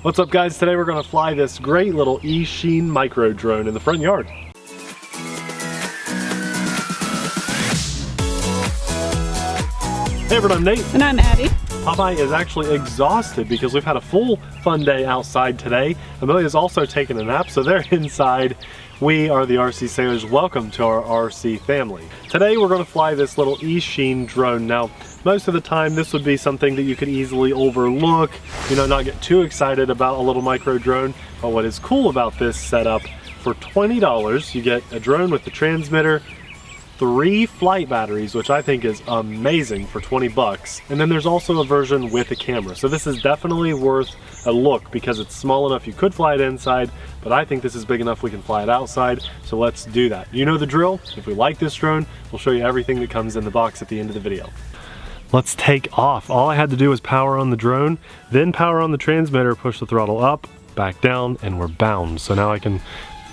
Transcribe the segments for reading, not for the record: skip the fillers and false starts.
What's up guys? Today we're going to fly this great little Eachine micro drone in the front yard. Hey everyone, I'm Nate. And I'm Addie. Popeye is actually exhausted because we've had a full fun day outside today. Amelia's also taken a nap, so they're inside. We are the RC Sailors. Welcome to our RC family. Today we're going to fly this little Eachine drone. Now, most of the time this would be something that you could easily overlook, not get too excited about a little micro drone. But what is cool about this setup, for $20 you get a drone with the transmitter, 3 flight batteries, which I think is amazing for 20 bucks. And then there's also a version with a camera. So this is definitely worth a look because it's small enough you could fly it inside, but I think this is big enough we can fly it outside. So let's do that. You know the drill. If we like this drone, we'll show you everything that comes in the box at the end of the video. Let's take off. All I had to do was power on the drone, then power on the transmitter, push the throttle up, back down, and we're bound. So now I can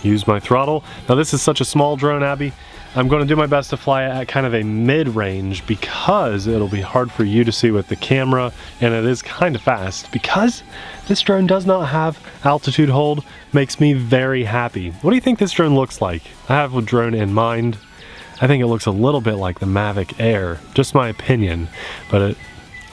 use my throttle. Now this is such a small drone, Abby. I'm going to do my best to fly it at kind of a mid-range because it'll be hard for you to see with the camera, and it is kind of fast. Because this drone does not have altitude hold, makes me very happy. What do you think this drone looks like? I have a drone in mind. I think it looks a little bit like the Mavic Air, just my opinion, but it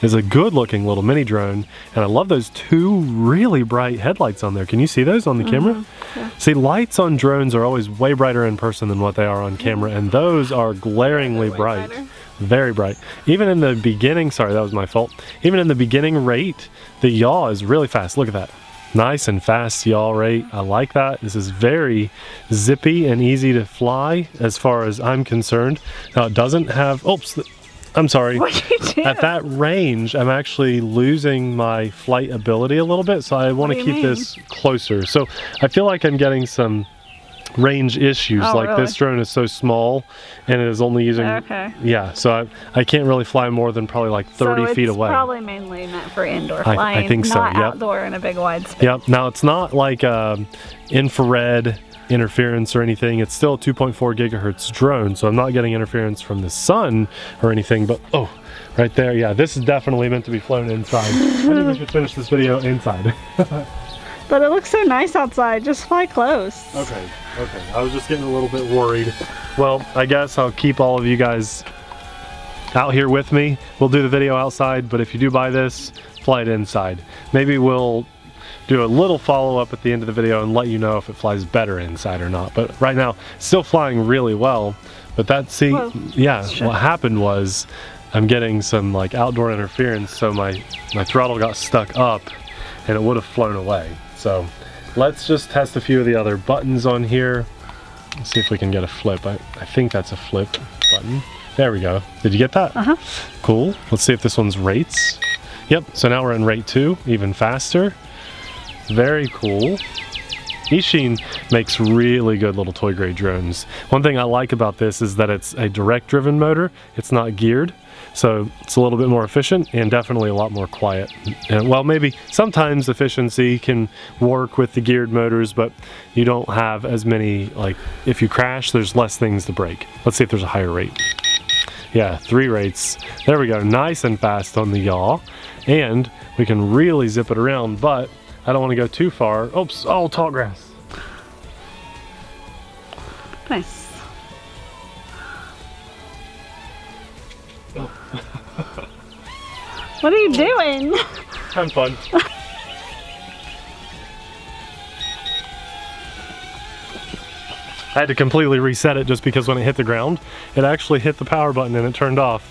is a good looking little mini drone, and I love those 2 really bright headlights on there. Can you see those on the camera? Yeah. See, lights on drones are always way brighter in person than what they are on camera, and those are glaringly bright. Brighter. Very bright. Even in the beginning, sorry, that was my fault. Even in the beginning rate, the yaw is really fast. Look at that. Nice and fast yaw rate. I like that. This is very zippy and easy to fly as far as I'm concerned. Now it doesn't have, oops, I'm sorry. What you do? At that range, I'm actually losing my flight ability a little bit, so I want to keep this closer. So I feel like I'm getting some range issues. Oh, like really? This drone is so small and it is only using, yeah, so I can't really fly more than probably like 30 feet away. It's probably mainly meant for indoor flying, I think so, not outdoor in a big wide space. Yep. Now it's not like infrared interference or anything. It's still a 2.4 gigahertz drone, so I'm not getting interference from the sun or anything, but oh, right there, yeah, this is definitely meant to be flown inside. I think we should finish this video inside. But it looks so nice outside, just fly close. Okay, I was just getting a little bit worried. Well, I guess I'll keep all of you guys out here with me. We'll do the video outside, but if you do buy this, fly it inside. Maybe we'll do a little follow-up at the end of the video and let you know if it flies better inside or not. But right now, still flying really well. But that, see, yeah, what happened was I'm getting some like outdoor interference, so my throttle got stuck up and it would have flown away. So let's just test a few of the other buttons on here. Let's see if we can get a flip. I think that's a flip button. There we go. Did you get that? Uh-huh. Cool. Let's see if this one's rates. Yep, so now we're in rate 2, even faster. Very cool. Eachine makes really good little toy grade drones. One thing I like about this is that it's a direct driven motor. It's not geared, so it's a little bit more efficient and definitely a lot more quiet. And well, maybe sometimes efficiency can work with the geared motors, but you don't have as many, like if you crash, there's less things to break. Let's see if there's a higher rate. Yeah, 3 rates. There we go, nice and fast on the yaw. And we can really zip it around, but I don't want to go too far. Oops, oh, tall grass. Nice. What are you doing? Having fun. I had to completely reset it just because when it hit the ground, it actually hit the power button and it turned off.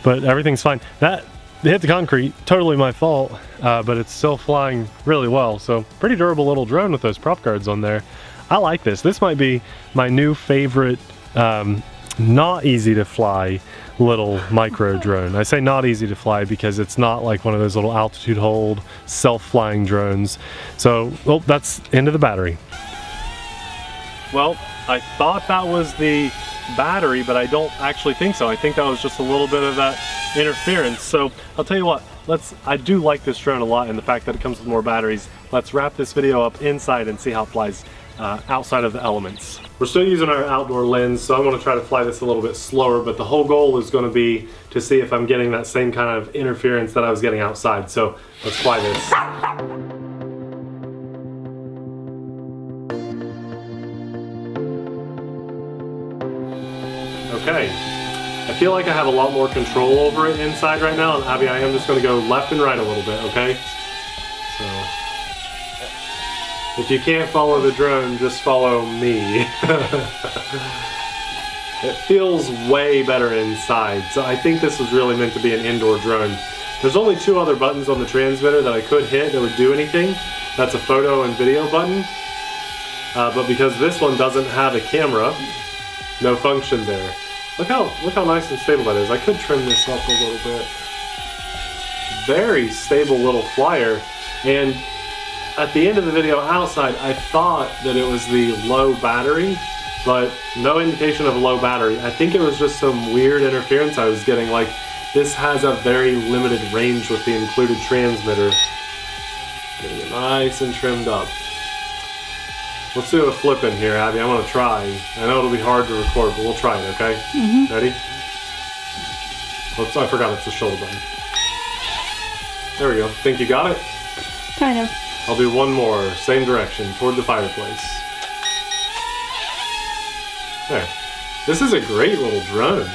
But everything's fine. It hit the concrete, totally my fault, but it's still flying really well. So pretty durable little drone with those prop guards on there. I like this. This might be my new favorite not easy to fly little micro drone. I say not easy to fly because it's not like one of those little altitude hold self-flying drones. So, oh, that's into the battery. Well, I thought that was the battery, but I don't actually think so. I think that was just a little bit of that interference. So I'll tell you what, I do like this drone a lot, and the fact that it comes with more batteries. Let's wrap this video up inside and see how it flies outside of the elements. We're still using our outdoor lens, so I'm going to try to fly this a little bit slower, but the whole goal is going to be to see if I'm getting that same kind of interference that I was getting outside. So let's fly this. Okay. I feel like I have a lot more control over it inside right now, and Abby, I am just going to go left and right a little bit, okay? So, if you can't follow the drone, just follow me. It feels way better inside, so I think this was really meant to be an indoor drone. There's only 2 other buttons on the transmitter that I could hit that would do anything. That's a photo and video button. But because this one doesn't have a camera, no function there. Look how nice and stable that is. I could trim this up a little bit. Very stable little flyer. And at the end of the video outside, I thought that it was the low battery, but no indication of a low battery. I think it was just some weird interference I was getting. Like, this has a very limited range with the included transmitter. Getting it nice and trimmed up. Let's do a flip in here, Abby. I'm gonna try. I know it'll be hard to record, but we'll try it, okay? Mm-hmm. Ready? Oops, I forgot it's the shoulder button. There we go. Think you got it? Kind of. I'll do one more, same direction, toward the fireplace. There. This is a great little drone.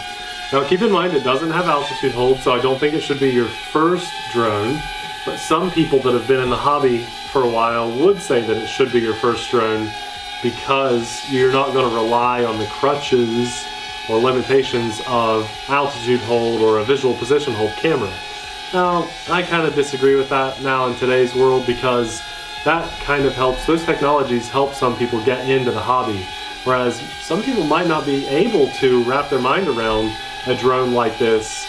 Now keep in mind it doesn't have altitude hold, so I don't think it should be your first drone, but some people that have been in the hobby for a while would say that it should be your first drone because you're not going to rely on the crutches or limitations of altitude hold or a visual position hold camera. Now, I kind of disagree with that now in today's world because that kind of helps, those technologies help some people get into the hobby, whereas some people might not be able to wrap their mind around a drone like this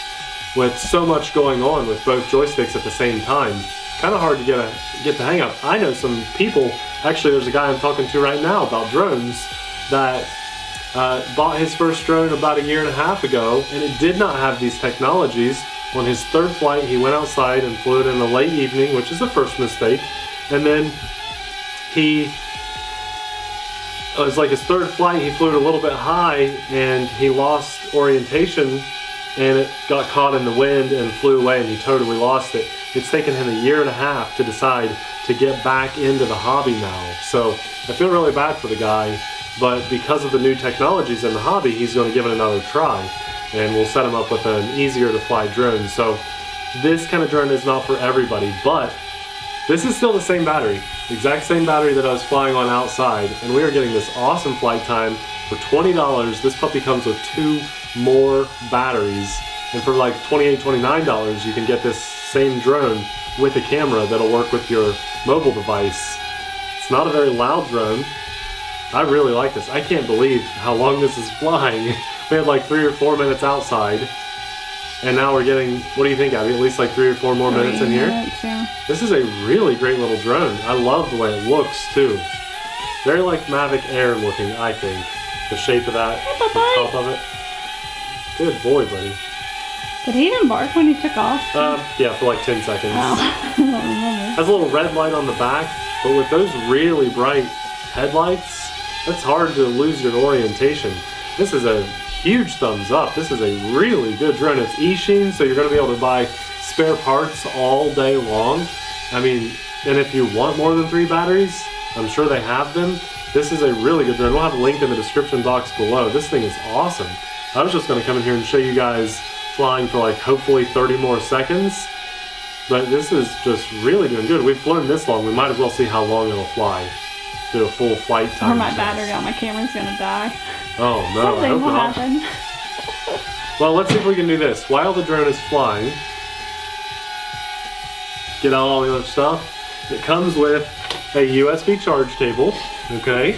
with so much going on with both joysticks at the same time. Kind of hard to get the hang of. I know some people, actually there's a guy I'm talking to right now about drones that bought his first drone about 1.5 years ago, and it did not have these technologies. On his 3rd flight, he went outside and flew it in the late evening, which is the first mistake. And then it was like his 3rd flight, he flew it a little bit high and he lost orientation and it got caught in the wind and flew away and he totally lost it. It's taken him 1.5 years to decide to get back into the hobby now. So I feel really bad for the guy, but because of the new technologies in the hobby, he's going to give it another try. And we'll set him up with an easier to fly drone. So this kind of drone is not for everybody, but this is still the same battery, the exact same battery that I was flying on outside, and we are getting this awesome flight time for $20. This puppy comes with 2 more batteries, and for like $28, $29, you can get this same drone with a camera that'll work with your mobile device. It's not a very loud drone. I really like this. I can't believe how long this is flying. We had like 3 or 4 minutes outside, and now we're getting, what do you think, Abby? At least like 3 or 4 more minutes in here? Yeah. This is a really great little drone. I love the way it looks too. Very like Mavic Air looking, I think. The shape of that, the top of it. Good boy, buddy. Did he even bark when he took off? Yeah, for like 10 seconds. Oh, I don't remember. Has a little red light on the back, but with those really bright headlights, it's hard to lose your orientation. This is a huge thumbs up. This is a really good drone. It's Eachine, so you're going to be able to buy spare parts all day long. I mean, and if you want more than 3 batteries, I'm sure they have them. This is a really good drone. We'll have a link in the description box below. This thing is awesome. I was just going to come in here and show you guys flying for like hopefully 30 more seconds, but this is just really doing good. We've flown this long. We might as well see how long it'll fly. Do a full flight time. Or my battery on my camera's gonna die. Oh no, I hope will not. happen. Well, let's see if we can do this. While the drone is flying, get out all the other stuff. It comes with a USB charge cable, okay?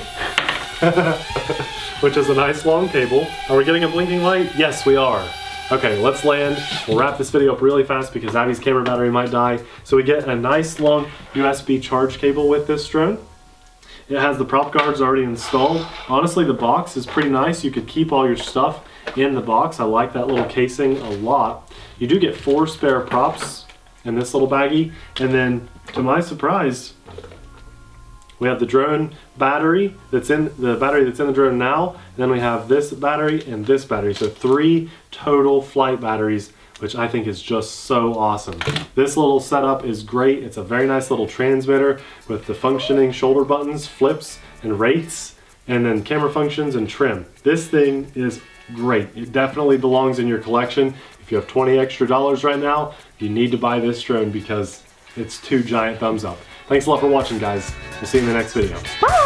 Which is a nice long cable. Are we getting a blinking light? Yes, we are. Okay, let's land. We'll wrap this video up really fast because Abby's camera battery might die. So we get a nice long USB charge cable with this drone. It has the prop guards already installed. Honestly, the box is pretty nice. You could keep all your stuff in the box. I like that little casing a lot. You do get 4 spare props in this little baggie. And then, to my surprise, we have the drone battery that's in the drone now. And then we have this battery and this battery. So 3 total flight batteries, which I think is just so awesome. This little setup is great. It's a very nice little transmitter with the functioning shoulder buttons, flips, and rates, and then camera functions and trim. This thing is great. It definitely belongs in your collection. If you have $20 extra right now, you need to buy this drone because it's 2 giant thumbs up. Thanks a lot for watching, guys. We'll see you in the next video. Bye!